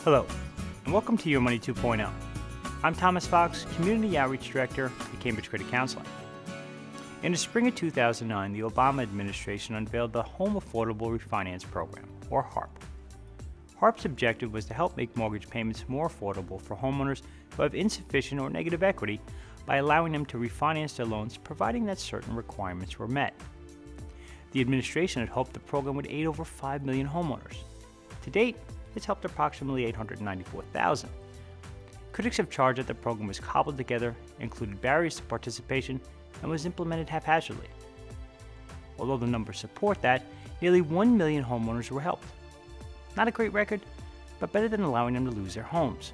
Hello, and welcome to Your Money 2.0. I'm Thomas Fox, Community Outreach Director at Cambridge Credit Counseling. In the spring of 2009, the Obama administration unveiled the Home Affordable Refinance Program, or HARP. HARP's objective was to help make mortgage payments more affordable for homeowners who have insufficient or negative equity by allowing them to refinance their loans, providing that certain requirements were met. The administration had hoped the program would aid over 5 million homeowners. To date, it's helped approximately 894,000. Critics have charged that the program was cobbled together, included barriers to participation, and was implemented haphazardly. Although the numbers support that, nearly 1 million homeowners were helped. Not a great record, but better than allowing them to lose their homes.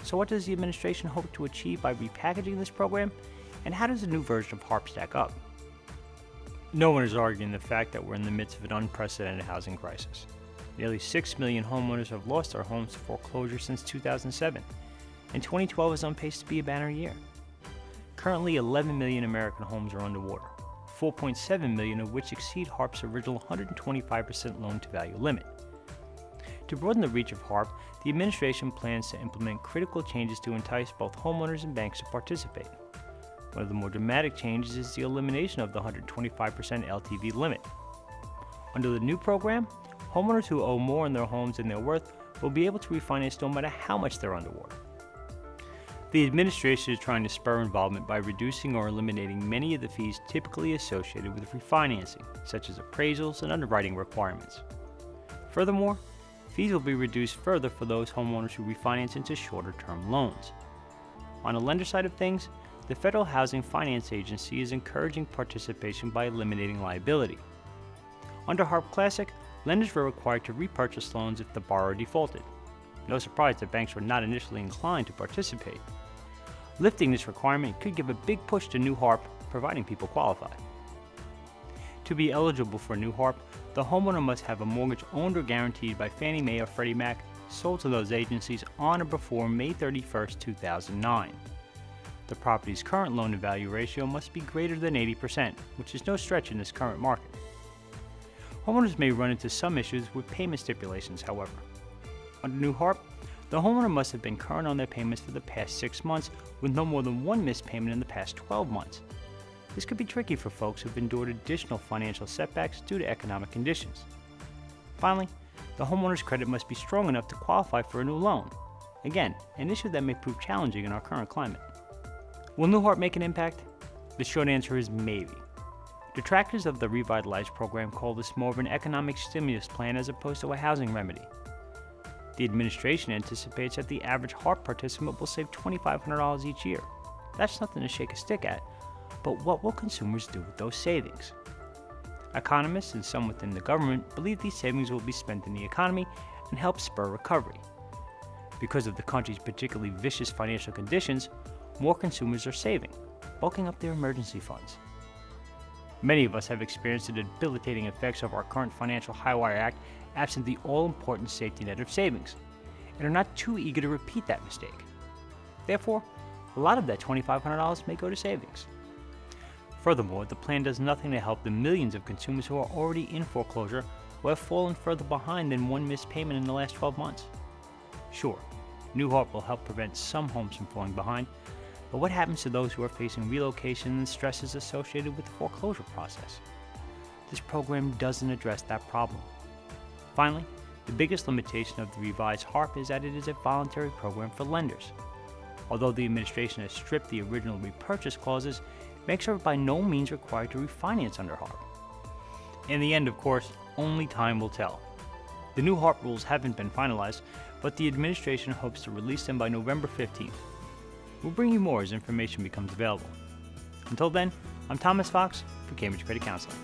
So what does the administration hope to achieve by repackaging this program, and how does the new version of HARP stack up? No one is arguing the fact that we're in the midst of an unprecedented housing crisis. Nearly 6 million homeowners have lost their homes to foreclosure since 2007, and 2012 is on pace to be a banner year. Currently, 11 million American homes are underwater, 4.7 million of which exceed HARP's original 125% loan-to-value limit. To broaden the reach of HARP, the administration plans to implement critical changes to entice both homeowners and banks to participate. One of the more dramatic changes is the elimination of the 125% LTV limit. Under the new program, homeowners who owe more in their homes than they're worth will be able to refinance no matter how much they're underwater. The administration is trying to spur involvement by reducing or eliminating many of the fees typically associated with refinancing, such as appraisals and underwriting requirements. Furthermore, fees will be reduced further for those homeowners who refinance into shorter-term loans. On the lender side of things, the Federal Housing Finance Agency is encouraging participation by eliminating liability. Under HARP Classic, lenders were required to repurchase loans if the borrower defaulted. No surprise that banks were not initially inclined to participate. Lifting this requirement could give a big push to new HARP, providing people qualify. To be eligible for new HARP, the homeowner must have a mortgage owned or guaranteed by Fannie Mae or Freddie Mac, sold to those agencies on or before May 31, 2009. The property's current loan-to-value ratio must be greater than 80%, which is no stretch in this current market. Homeowners may run into some issues with payment stipulations, however. Under new HARP, the homeowner must have been current on their payments for the past 6 months, with no more than one missed payment in the past 12 months. This could be tricky for folks who've endured additional financial setbacks due to economic conditions. Finally, the homeowner's credit must be strong enough to qualify for a new loan. Again, an issue that may prove challenging in our current climate. Will new HARP make an impact? The short answer is maybe. Detractors of the revitalized program call this more of an economic stimulus plan as opposed to a housing remedy. The administration anticipates that the average HARP participant will save $2,500 each year. That's nothing to shake a stick at, but what will consumers do with those savings? Economists and some within the government believe these savings will be spent in the economy and help spur recovery. Because of the country's particularly vicious financial conditions, more consumers are saving, bulking up their emergency funds. Many of us have experienced the debilitating effects of our current financial high-wire act absent the all-important safety net of savings, and are not too eager to repeat that mistake. Therefore, a lot of that $2,500 may go to savings. Furthermore, the plan does nothing to help the millions of consumers who are already in foreclosure or have fallen further behind than one missed payment in the last 12 months. Sure, new HARP will help prevent some homes from falling behind, but what happens to those who are facing relocation and stresses associated with the foreclosure process? This program doesn't address that problem. Finally, the biggest limitation of the revised HARP is that it is a voluntary program for lenders. Although the administration has stripped the original repurchase clauses, it makes her by no means required to refinance under HARP. In the end, of course, only time will tell. The new HARP rules haven't been finalized, but the administration hopes to release them by November 15th. We'll bring you more as information becomes available. Until then, I'm Thomas Fox for Cambridge Credit Counseling.